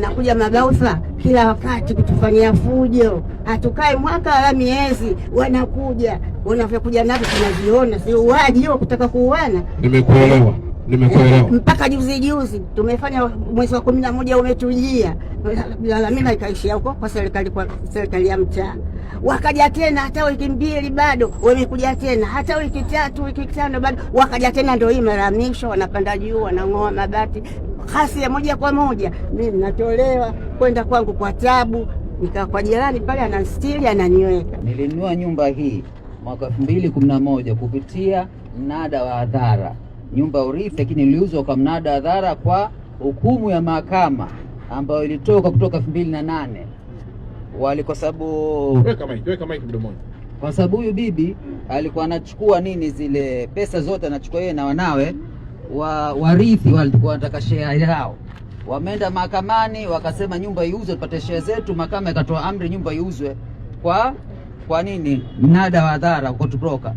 Nakuja magausa kila wakati kutufanyia fujo, hatukai mwaka wala miezi, wanakuja wanavyokuja navyo tunaviona, si uwaji huo kutaka kuuana. Nimekuelewa. Mpaka juzi tumefanya mwezi wa 11 umetujia, lalamika ikaishia huko kwa serikali ya mtaa. Wakaja tena hata wiki 2 bado wamekuja tena, hata wiki 3 wiki 5 bado wakaja tena, ndio hii malamisho, wanapanda juu wanang'oa mabati, kasi ya moja kwa moja. Mimi natolewa kwenda kwangu kwa tabu, nikaa kwa jirani pale anastiri ananiweka. Nilinunua nyumba hii mwaka 2011 kupitia mnada wa hadhara, nyumba urithi, lakini iliuzwa kwa mnada wa hadhara kwa hukumu ya mahakama ambayo ilitoka kutoka 2008. Kwa sababu kwa sababu huyu bibi alikuwa anachukua zile pesa zote, anachukua yeye na wanawe warithi walikuwa wanataka share yao. Wameenda mahakamani wakasema nyumba iuzwe tupate share zetu. Mahakama ikatoa amri nyumba iuzwe kwa mnada wa hadhara, court broker.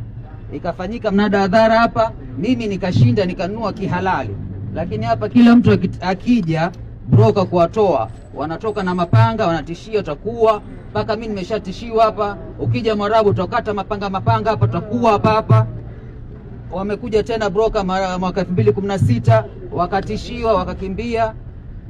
Ikafanyika mnada wa hadhara hapa, mimi nikashinda nikanunua kihalali, lakini hapa kila mtu akija broker kuwatoa, wanatoka na mapanga, wanatishia utakuwa, mpaka mimi nimeshatishiwa hapa, ukija Mwarabu utakata mapanga hapa, utakuwa hapa. Wamekuja tena broker mwaka 2016 wakatishiwa wakakimbia,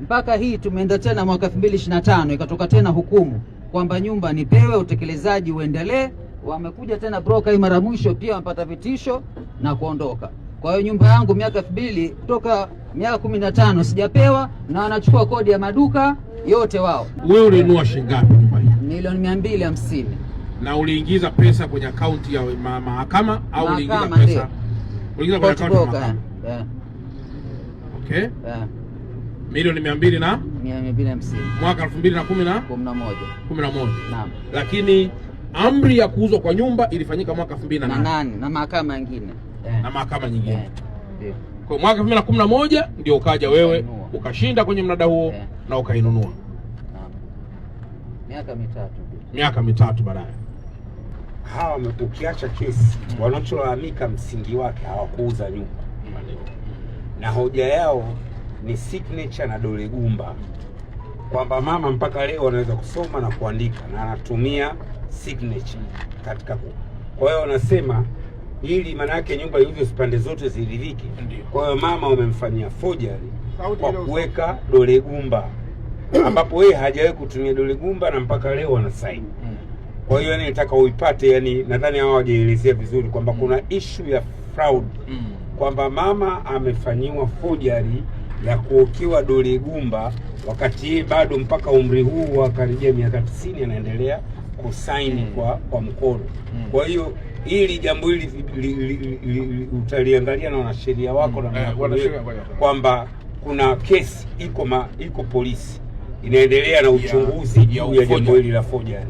mpaka hii tumeenda tena mwaka 2025 ikatoka tena hukumu kwamba nyumba nipewe, utekelezaji uendelee. Wamekuja tena broker hii mara mwisho pia wamepata vitisho na kuondoka. Kwa hiyo nyumba yangu miaka 2000 kutoka miaka 15 sijapewa, na wanachukua kodi ya maduka yote wao. Wewe ulinunua shilingi ngapi nyumba hii? Milioni 250. Na uliingiza pesa kwenye akaunti ya mahakama au uliingiza pesa? Uliingiza kwenye akaunti ya mahakama. Yeah. Okay. Yeah. Milioni 200 na 250. Mwaka 2011. Naam. Lakini amri ya kuuzwa kwa nyumba ilifanyika mwaka 2008 na mahakama nyingine. Na mahakama nyingine. Ndio. Kwa mwaka 2011 ndio ukaja wewe ukashinda kwenye mnada huo na ukainunua. Miaka mitatu baadaye. Hawa ukiacha kesi, wanacholalamika msingi wake hawakuuza nyumba. Na hoja yao ni signature na dole gumba, kwamba mama mpaka leo anaweza kusoma na kuandika na anatumia signature katika kwa hiyo wanasema ili maana yake nyumba hizo pande zote ziridhike. Kwa hiyo mama wamemfanyia forgery kwa kuweka dole gumba, ambapo yeye hajawahi kutumia dole gumba na mpaka leo ana sign. Kwa hiyo nataka uipate, nadhani hao hawajaelezea vizuri kwamba kuna issue ya fraud, kwamba mama amefanyiwa forgery ya kuokiwa dole gumba wakati yeye bado mpaka umri huu wa karibia miaka 90 anaendelea kusaini kwa mkono. Kwa hiyo ili jambo hili utaliangalia na wanasheria wako na kwamba kuna kesi iko polisi inaendelea na uchunguzi juu ya jambo hili la forgery,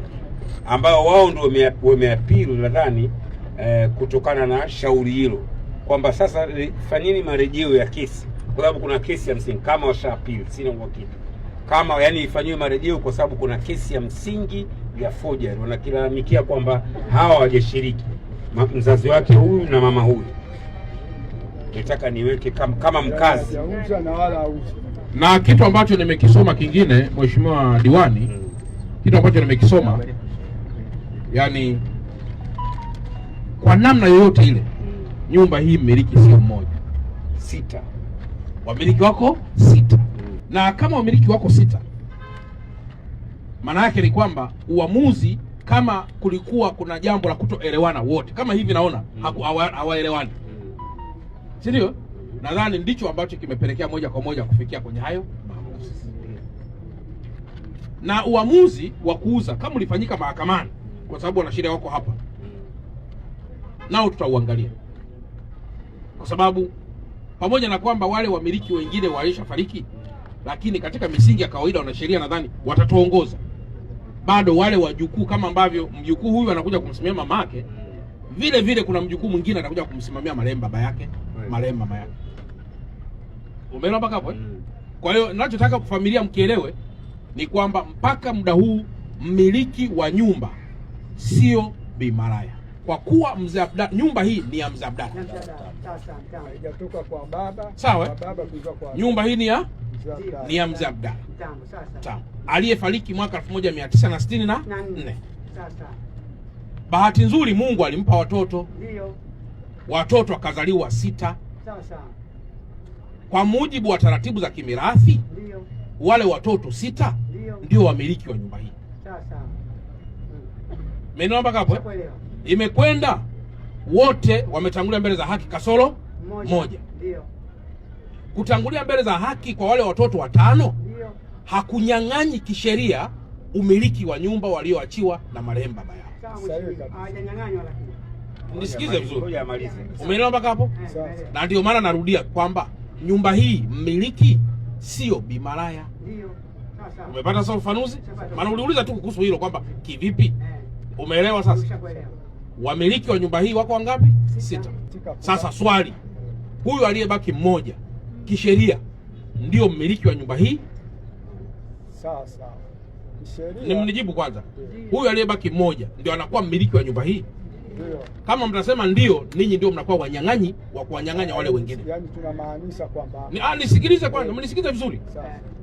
ambao wao ndio wameapili nadhani kutokana na shauri hilo, kwamba sasa fanyeni marejeo ya kesi, kwa sababu kuna kesi ya msingi. Kama washaapili, sina uhakika kama ifanywe marejeo, kwa sababu kuna kesi ya msingi ya forgery. Wanakilalamikia kwamba hawa hawajashiriki, mzazi wake huyu na mama huyu. Nataka niweke kama mkazi na kitu ambacho nimekisoma kingine, Mheshimiwa Diwani, kitu ambacho nimekisoma, yani kwa namna yoyote ile nyumba hii mmiliki sio mmoja, 6. Wamiliki wako 6. Na kama wamiliki wako 6, maana yake ni kwamba uamuzi, kama kulikuwa kuna jambo la kutoelewana wote, kama hivi naona hawaelewani, si ndio? Nadhani ndicho ambacho kimepelekea moja kwa moja kufikia kwenye hayo maamuzi. Na uamuzi wa kuuza kama ulifanyika mahakamani, kwa sababu wanasheria wako hapa, nao tutauangalia, kwa sababu pamoja na kwamba wale wamiliki wengine walishafariki, lakini katika misingi ya kawaida wanasheria nadhani watatuongoza. Bado wale wajukuu, kama ambavyo mjukuu huyu anakuja kumsimamia mama yake, vile vile kuna mjukuu mwingine atakuja kumsimamia marehemu baba yake, marehemu mama yake. Umeelewa mpaka hapo? Kwa hiyo ninachotaka familia mkielewe ni kwamba mpaka muda huu mmiliki wa nyumba sio Bi Maraya, kwa kuwa mzee Abdalla, nyumba hii ni ya mzee Abdalla. Haijatoka kwa baba. Sawa? Baba kutoka kwa nyumba hii ni ya ni ya mzee Abdalla Mtambo aliyefariki mwaka 1964. Bahati nzuri Mungu alimpa watoto. Ndio. Watoto wakazaliwa 6. Sawa. Kwa mujibu wa taratibu za kimirathi, ndio, wale watoto 6 ndio wamiliki wa nyumba hii. Sawa. Mmeona hapo? Imekwenda wote wametangulia mbele za haki kasoro moja. Ndio. Kutangulia mbele za haki kwa wale watoto 5 ndio hakunyang'anyi kisheria umiliki wa nyumba walioachiwa na marehemu baba yao. Hawajanyang'anywa lakini. Nisikize vizuri. Umeelewa mpaka hapo? Na ndio maana narudia kwamba nyumba hii mmiliki sio Bi Maraya. Ndio. Sasa. Umepata sasa ufafanuzi? Maana uliuliza tu kuhusu hilo kwamba kivipi? Umeelewa sasa? Wamiliki wa nyumba hii wako wangapi? 6. Sasa swali, huyu aliyebaki mmoja kisheria ndio mmiliki wa nyumba hii? Sawa. Kisheria. Nimnijibu kwanza. Huyu aliyebaki mmoja ndio anakuwa mmiliki wa nyumba hii? Ndio. Kama mtasema ndio, ninyi ndio mnakuwa wanyang'anyi wa kuwanyang'anya wale wengine. Yaani tunamaanisha kwamba nisikilize kwanza, mnisikize vizuri.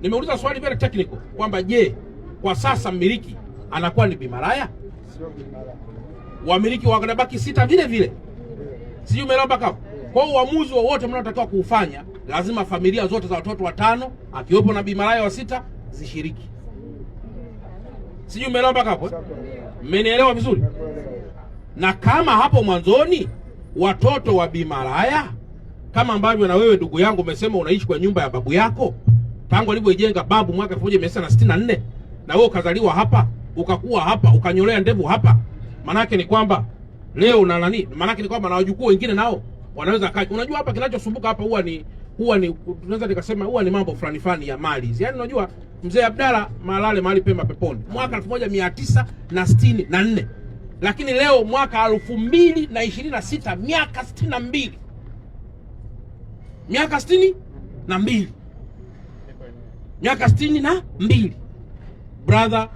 Nimeuliza swali very technical kwamba je, kwa sasa mmiliki anakuwa ni Bi Maraya? Sio Bi Maraya. Wamiliki wanabaki 6 vile vile. Sijui umeelewa mpaka. Kwa uamuzi wowote mnaotakiwa kuufanya, lazima familia zote za watoto 5 akiwepo na Bi Maraya wa 6 zishiriki. Sijui umeelewa mpaka hapo? Mmenielewa vizuri? Na kama hapo mwanzoni watoto wa Bi Maraya, kama ambavyo na wewe ndugu yangu umesema unaishi kwa nyumba ya babu yako tangu alivyoijenga babu mwaka 1964, na wewe ukazaliwa hapa, ukakuwa hapa, ukanyolea ndevu hapa, manake ni kwamba leo na nani, manake ni kwamba na wajukuu wengine nao wanaweza kaja. Unajua hapa kinachosumbuka hapa huwa ni tunaweza nikasema huwa ni mambo fulani ya mali. Yaani unajua mzee Abdalla malale mahali pema peponi mwaka 1964, lakini leo mwaka 2026 miaka 62. Miaka 62. Miaka 62. Brother,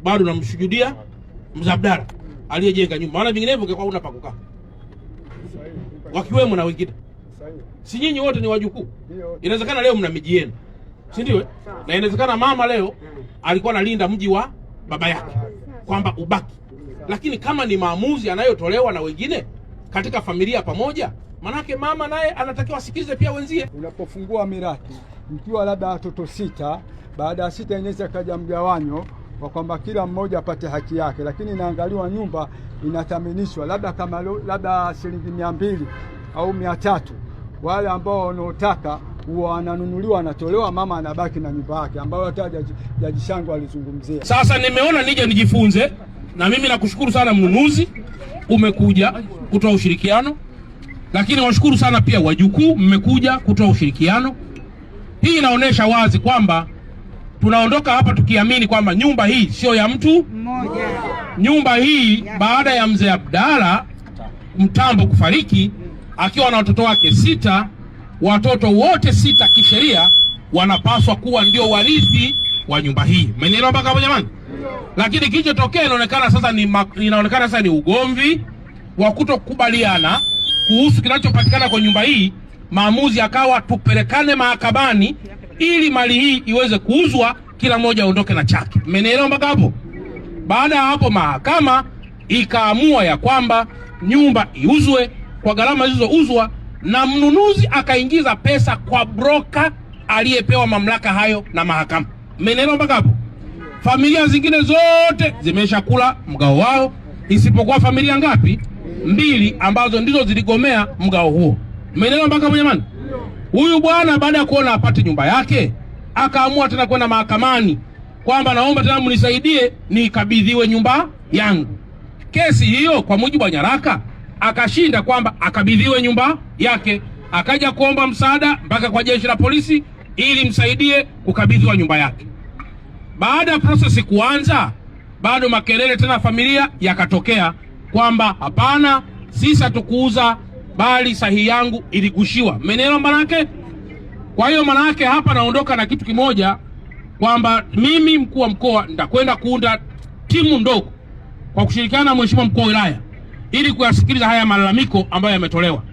bado namshuhudia mzee Abdalla aliyejenga nyumba. Maana vinginevyo ungekuwa una pa kukaa. Wakiwemo na wengine. Si nyinyi wote ni wajukuu? Inawezekana leo mna miji yenu. Si ndio? Na inawezekana mama leo alikuwa analinda mji wa baba yake kwamba ubaki. Lakini kama ni maamuzi yanayotolewa na wengine katika familia pamoja, manake mama naye anatakiwa asikilize pia wenzie. Unapofungua mirathi mkiwa labda watoto 6, baada ya 6 inaweza kaja mgawanyo kwa kwamba kila mmoja apate haki yake, lakini inaangaliwa nyumba inathaminishwa labda kama labda shilingi 200 au 300. Wale ambao wanaotaka huwa wananunuliwa, anatolewa, mama anabaki na nyumba yake ambayo hata Jaji Shango alizungumzia. Sasa nimeona nije nijifunze, na mimi nakushukuru sana mnunuzi, umekuja kutoa ushirikiano, lakini washukuru sana pia wajukuu, mmekuja kutoa ushirikiano. Hii inaonesha wazi kwamba tunaondoka hapa tukiamini kwamba nyumba hii sio ya mtu mmoja. Nyumba hii baada ya mzee Abdalla Mtambo kufariki akiwa na watoto wake 6, watoto wote 6 kisheria wanapaswa kuwa ndio warithi wa nyumba hii. Mmenielewa mpaka hapo jamani? Lakini kilichotokea inaonekana sasa ni ugomvi wa kutokubaliana kuhusu kinachopatikana kwa nyumba hii. Maamuzi akawa tupelekane mahakamani ili mali hii iweze kuuzwa, kila mmoja aondoke na chake. Mmenielewa mpaka hapo? Baada ya hapo mahakama ikaamua ya kwamba nyumba iuzwe kwa gharama zilizouzwa, na mnunuzi akaingiza pesa kwa broker aliyepewa mamlaka hayo na mahakama. Mmenielewa mpaka hapo? Familia zingine zote zimeshakula mgao wao isipokuwa familia ngapi? 2 ambazo ndizo ziligomea mgao huo. Mmenielewa mpaka hapo jamani? Huyu bwana baada ya kuona apate nyumba yake akaamua tena kwenda mahakamani kwamba naomba tena mnisaidie nikabidhiwe nyumba yangu. Kesi hiyo kwa mujibu wa nyaraka akashinda kwamba akabidhiwe nyumba yake, akaja kuomba msaada mpaka kwa jeshi la polisi ili msaidie kukabidhiwa nyumba yake. Baada ya process kuanza, bado makelele tena familia yakatokea kwamba hapana, sisi hatukuuza bali sahihi yangu iligushiwa. Mmenielewa manake? Kwa hiyo manake hapa naondoka na kitu kimoja kwamba mimi mkuu wa mkoa nitakwenda kuunda timu ndogo kwa kushirikiana na mheshimiwa mkuu wa wilaya ili kuyasikiliza haya malalamiko ambayo yametolewa.